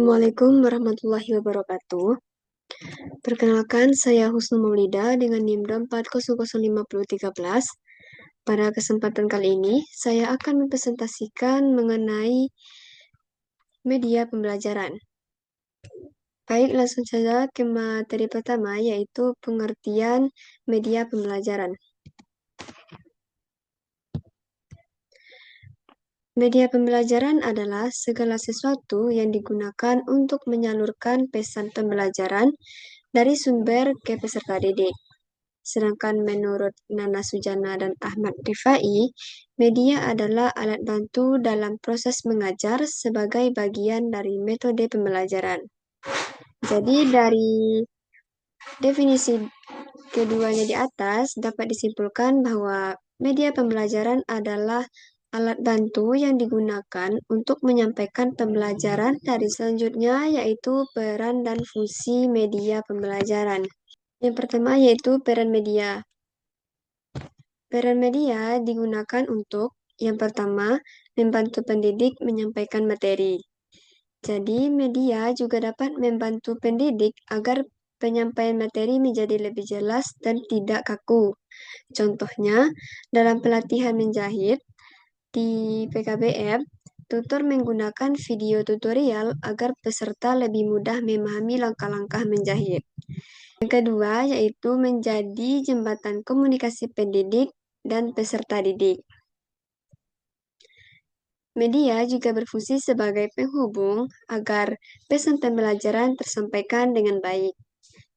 Assalamualaikum warahmatullahi wabarakatuh. Perkenalkan, saya Husnul Maulida dengan NIM 4005013. Pada kesempatan kali ini, saya akan mempresentasikan mengenai media pembelajaran. Baik, langsung saja ke materi pertama, yaitu pengertian media pembelajaran. Media pembelajaran adalah segala sesuatu yang digunakan untuk menyalurkan pesan pembelajaran dari sumber ke peserta didik. Sedangkan menurut Nana Sujana dan Ahmad Rifai, media adalah alat bantu dalam proses mengajar sebagai bagian dari metode pembelajaran. Jadi dari definisi keduanya di atas dapat disimpulkan bahwa media pembelajaran adalah alat bantu yang digunakan untuk menyampaikan pembelajaran dari selanjutnya yaitu peran dan fungsi media pembelajaran. Yang pertama yaitu peran media. Peran media digunakan untuk, yang pertama, membantu pendidik menyampaikan materi. Jadi, media juga dapat membantu pendidik agar penyampaian materi menjadi lebih jelas dan tidak kaku. Contohnya, dalam pelatihan menjahit di PKBM, tutor menggunakan video tutorial agar peserta lebih mudah memahami langkah-langkah menjahit. Yang kedua, yaitu menjadi jembatan komunikasi pendidik dan peserta didik. Media juga berfungsi sebagai penghubung agar pesan pembelajaran tersampaikan dengan baik.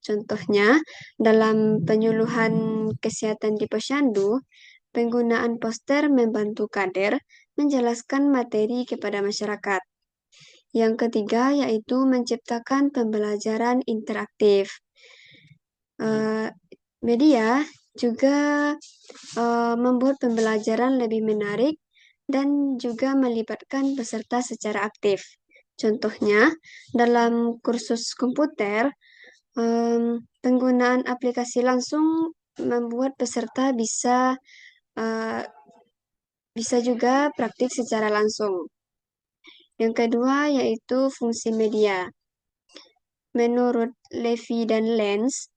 Contohnya, dalam penyuluhan kesehatan di Posyandu, penggunaan poster membantu kader menjelaskan materi kepada masyarakat. Yang ketiga, yaitu menciptakan pembelajaran interaktif. Media juga membuat pembelajaran lebih menarik dan juga melibatkan peserta secara aktif. Contohnya, dalam kursus komputer, penggunaan aplikasi langsung membuat peserta bisa juga praktik secara langsung. Yang kedua yaitu fungsi media. Menurut Levy dan Lenz,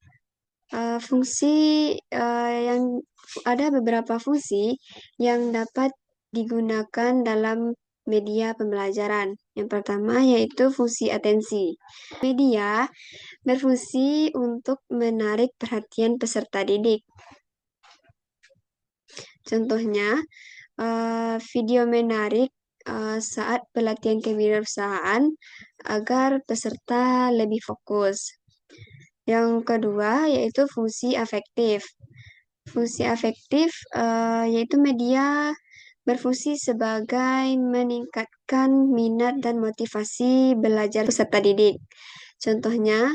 ada beberapa fungsi yang dapat digunakan dalam media pembelajaran. Yang pertama yaitu fungsi atensi. Media berfungsi untuk menarik perhatian peserta didik. Contohnya, video menarik saat pelatihan kewirausahaan agar peserta lebih fokus. Yang kedua yaitu fungsi afektif. Fungsi afektif yaitu media berfungsi sebagai meningkatkan minat dan motivasi belajar peserta didik. Contohnya,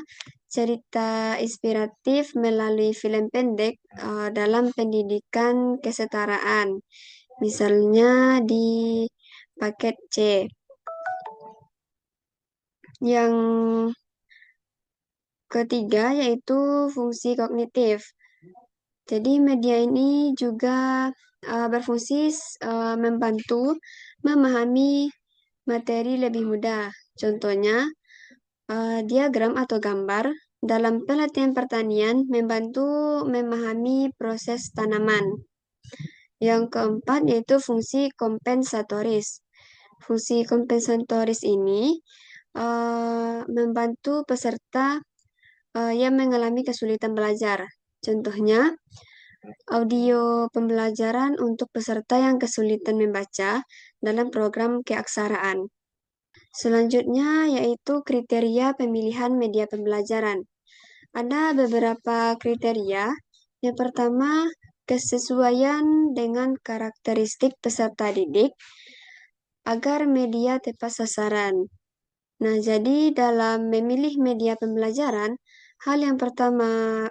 cerita inspiratif melalui film pendek dalam pendidikan kesetaraan. Misalnya di paket C. Yang ketiga yaitu fungsi kognitif. Jadi media ini juga berfungsi membantu memahami materi lebih mudah. Contohnya, diagram atau gambar dalam pelatihan pertanian membantu memahami proses tanaman. Yang keempat yaitu fungsi kompensatoris. Fungsi kompensatoris ini membantu peserta yang mengalami kesulitan belajar. Contohnya, audio pembelajaran untuk peserta yang kesulitan membaca dalam program keaksaraan. Selanjutnya yaitu kriteria pemilihan media pembelajaran. Ada beberapa kriteria. Yang pertama, kesesuaian dengan karakteristik peserta didik agar media tepat sasaran. Nah, jadi dalam memilih media pembelajaran, hal yang pertama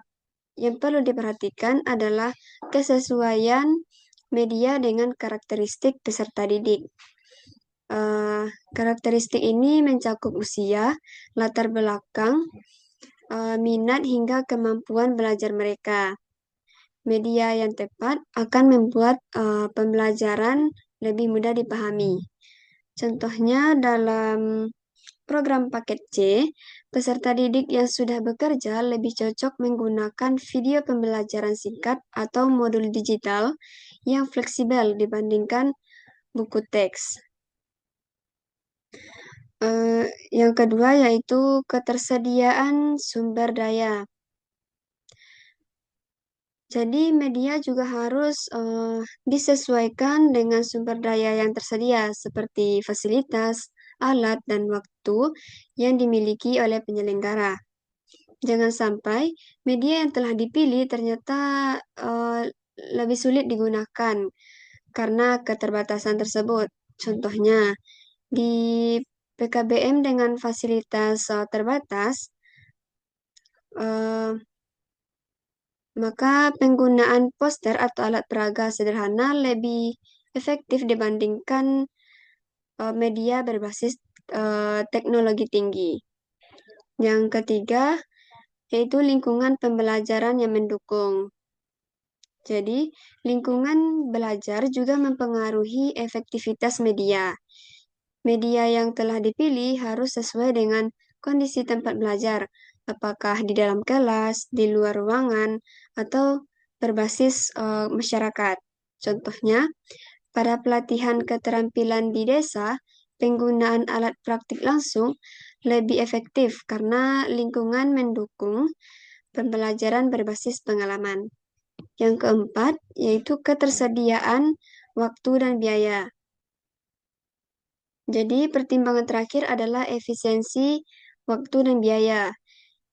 yang perlu diperhatikan adalah kesesuaian media dengan karakteristik peserta didik. Karakteristik ini mencakup usia, latar belakang, minat hingga kemampuan belajar mereka. Media yang tepat akan membuat pembelajaran lebih mudah dipahami. Contohnya dalam program paket C, peserta didik yang sudah bekerja lebih cocok menggunakan video pembelajaran singkat atau modul digital yang fleksibel dibandingkan buku teks. Yang kedua yaitu ketersediaan sumber daya. Jadi media juga harus disesuaikan dengan sumber daya yang tersedia seperti fasilitas, alat, dan waktu yang dimiliki oleh penyelenggara. Jangan sampai media yang telah dipilih ternyata lebih sulit digunakan karena keterbatasan tersebut. Contohnya, di PKBM dengan fasilitas terbatas, eh, maka penggunaan poster atau alat peraga sederhana lebih efektif dibandingkan media berbasis teknologi tinggi. Yang ketiga, yaitu lingkungan pembelajaran yang mendukung. Jadi, lingkungan belajar juga mempengaruhi efektivitas media. Media yang telah dipilih harus sesuai dengan kondisi tempat belajar, apakah di dalam kelas, di luar ruangan, atau berbasis masyarakat. Contohnya, pada pelatihan keterampilan di desa, penggunaan alat praktik langsung lebih efektif karena lingkungan mendukung pembelajaran berbasis pengalaman. Yang keempat, yaitu ketersediaan waktu dan biaya. Jadi, pertimbangan terakhir adalah efisiensi waktu dan biaya.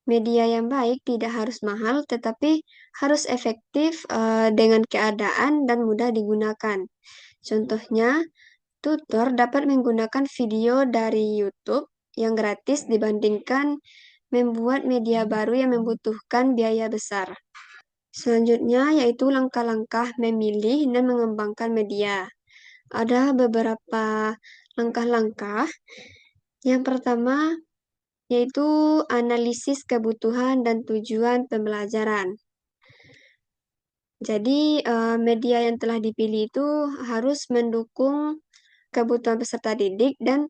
Media yang baik tidak harus mahal, tetapi harus efektif dengan keadaan dan mudah digunakan. Contohnya, tutor dapat menggunakan video dari YouTube yang gratis dibandingkan membuat media baru yang membutuhkan biaya besar. Selanjutnya, yaitu langkah-langkah memilih dan mengembangkan media. Ada beberapa langkah-langkah. Yang pertama, yaitu analisis kebutuhan dan tujuan pembelajaran. Jadi, media yang telah dipilih itu harus mendukung kebutuhan peserta didik dan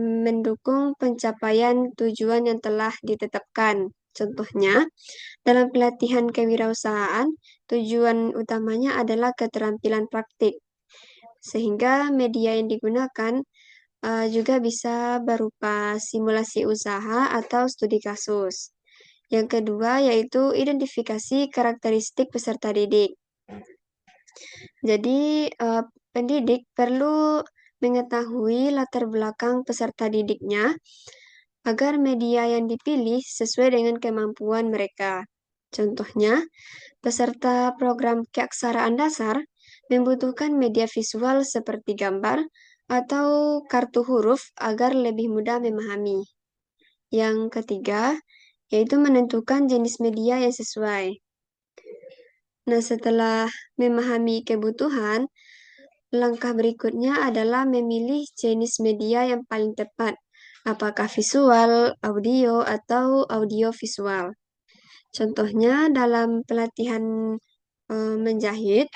mendukung pencapaian tujuan yang telah ditetapkan. Contohnya, dalam pelatihan kewirausahaan, tujuan utamanya adalah keterampilan praktik, sehingga media yang digunakan juga bisa berupa simulasi usaha atau studi kasus. Yang kedua yaitu identifikasi karakteristik peserta didik. Jadi, pendidik perlu mengetahui latar belakang peserta didiknya agar media yang dipilih sesuai dengan kemampuan mereka. Contohnya, peserta program keaksaraan dasar membutuhkan media visual seperti gambar atau kartu huruf agar lebih mudah memahami. Yang ketiga, yaitu menentukan jenis media yang sesuai. Nah, setelah memahami kebutuhan, langkah berikutnya adalah memilih jenis media yang paling tepat, apakah visual, audio, atau audio visual. Contohnya dalam pelatihan menjahit,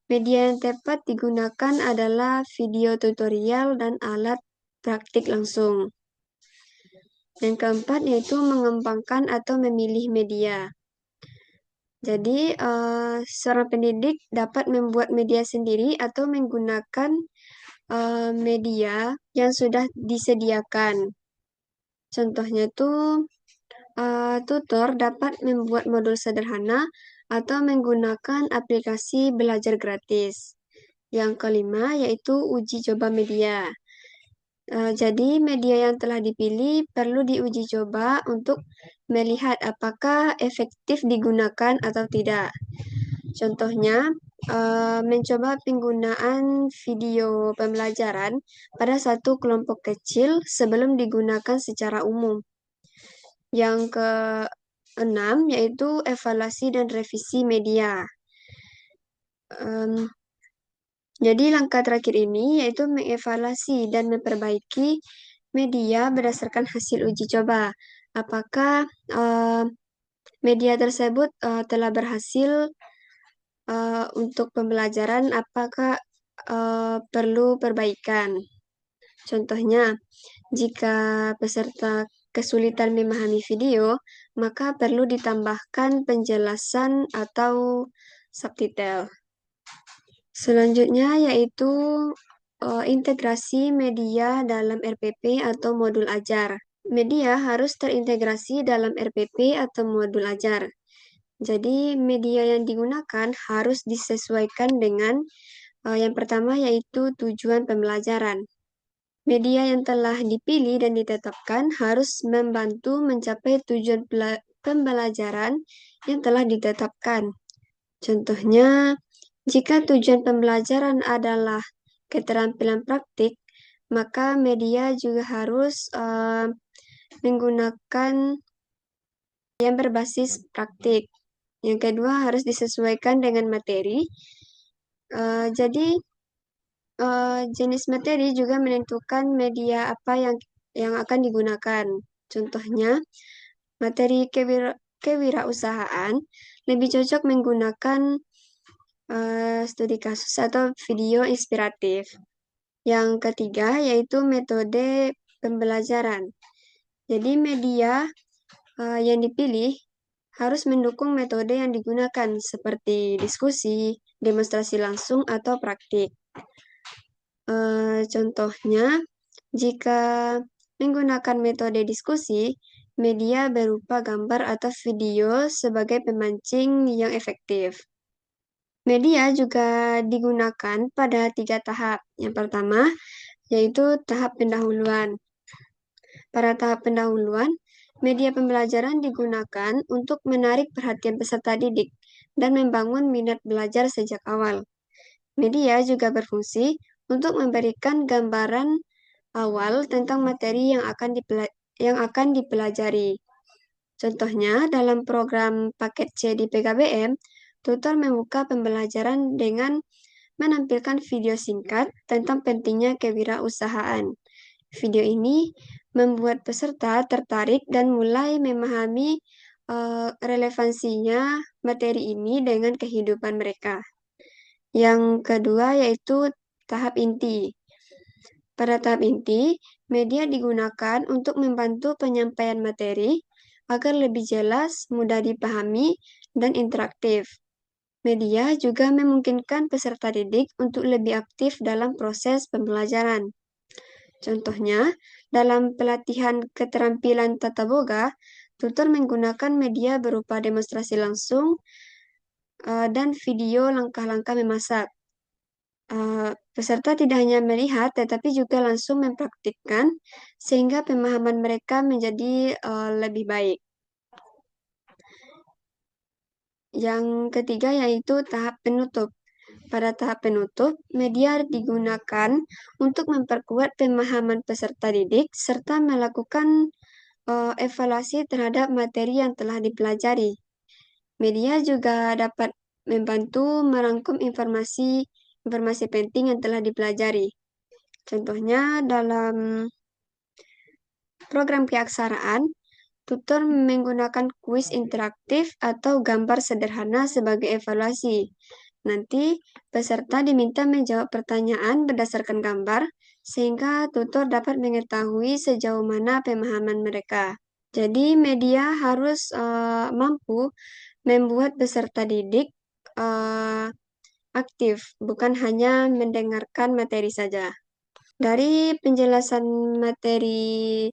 media yang tepat digunakan adalah video tutorial dan alat praktik langsung. Yang keempat yaitu mengembangkan atau memilih media. Jadi, seorang pendidik dapat membuat media sendiri atau menggunakan media yang sudah disediakan. Contohnya itu, tutor dapat membuat modul sederhana atau menggunakan aplikasi belajar gratis. Yang kelima yaitu uji coba media. Jadi, media yang telah dipilih perlu diuji coba untuk melihat apakah efektif digunakan atau tidak. Contohnya, mencoba penggunaan video pembelajaran pada satu kelompok kecil sebelum digunakan secara umum. Yang keenam yaitu evaluasi dan revisi media. Jadi langkah terakhir ini yaitu mengevaluasi dan memperbaiki media berdasarkan hasil uji coba. Apakah media tersebut telah berhasil untuk pembelajaran, apakah perlu perbaikan. Contohnya, Jika peserta kesulitan memahami video, maka perlu ditambahkan penjelasan atau subtitle. Selanjutnya yaitu integrasi media dalam RPP atau modul ajar. Media harus terintegrasi dalam RPP atau modul ajar. Jadi media yang digunakan harus disesuaikan dengan yang pertama yaitu tujuan pembelajaran. Media yang telah dipilih dan ditetapkan harus membantu mencapai tujuan pembelajaran yang telah ditetapkan. Contohnya, jika tujuan pembelajaran adalah keterampilan praktik, maka media juga harus menggunakan yang berbasis praktik. Yang kedua harus disesuaikan dengan materi. Jadi jenis materi juga menentukan media apa yang akan digunakan. Contohnya, materi kewirausahaan lebih cocok menggunakan studi kasus atau video inspiratif. Yang ketiga yaitu metode pembelajaran. Jadi media yang dipilih harus mendukung metode yang digunakan seperti diskusi, demonstrasi langsung, atau praktik. Contohnya, jika menggunakan metode diskusi, media berupa gambar atau video sebagai pemancing yang efektif. Media juga digunakan pada 3 tahap. Yang pertama, yaitu tahap pendahuluan. Pada tahap pendahuluan, media pembelajaran digunakan untuk menarik perhatian peserta didik dan membangun minat belajar sejak awal. Media juga berfungsi untuk memberikan gambaran awal tentang materi yang akan dipelajari. Contohnya, dalam program paket C di PKBM, tutor membuka pembelajaran dengan menampilkan video singkat tentang pentingnya kewirausahaan. Video ini membuat peserta tertarik dan mulai memahami relevansinya materi ini dengan kehidupan mereka. Yang kedua yaitu tahap inti. Pada tahap inti, media digunakan untuk membantu penyampaian materi agar lebih jelas, mudah dipahami, dan interaktif. Media juga memungkinkan peserta didik untuk lebih aktif dalam proses pembelajaran. Contohnya, dalam pelatihan keterampilan tata boga, tutor menggunakan media berupa demonstrasi langsung dan video langkah-langkah memasak. Peserta tidak hanya melihat, tetapi juga langsung mempraktikkan, sehingga pemahaman mereka menjadi lebih baik. Yang ketiga yaitu tahap penutup. Pada tahap penutup, media digunakan untuk memperkuat pemahaman peserta didik serta melakukan evaluasi terhadap materi yang telah dipelajari. Media juga dapat membantu merangkum informasi penting yang telah dipelajari. Contohnya dalam program keaksaraan, tutor menggunakan kuis interaktif atau gambar sederhana sebagai evaluasi. Nanti peserta diminta menjawab pertanyaan berdasarkan gambar, sehingga tutor dapat mengetahui sejauh mana pemahaman mereka. Jadi media harus mampu membuat peserta didik aktif, bukan hanya mendengarkan materi saja. Dari penjelasan materi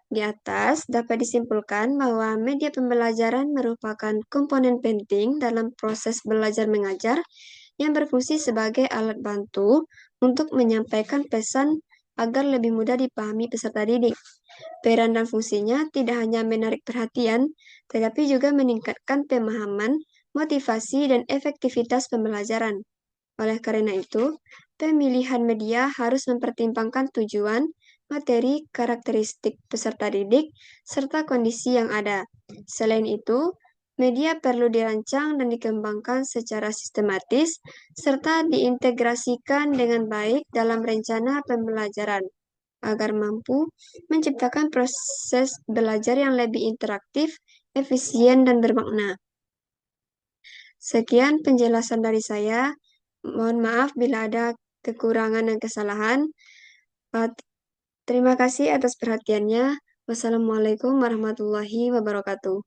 di atas dapat disimpulkan bahwa media pembelajaran merupakan komponen penting dalam proses belajar mengajar yang berfungsi sebagai alat bantu untuk menyampaikan pesan agar lebih mudah dipahami peserta didik. Peran dan fungsinya tidak hanya menarik perhatian, tetapi juga meningkatkan pemahaman, motivasi, dan efektivitas pembelajaran. Oleh karena itu, pemilihan media harus mempertimbangkan tujuan, materi, karakteristik peserta didik, serta kondisi yang ada. Selain itu, media perlu dirancang dan dikembangkan secara sistematis, serta diintegrasikan dengan baik dalam rencana pembelajaran, agar mampu menciptakan proses belajar yang lebih interaktif, efisien, dan bermakna. Sekian penjelasan dari saya. Mohon maaf bila ada kekurangan dan kesalahan. Terima kasih atas perhatiannya. Wassalamualaikum warahmatullahi wabarakatuh.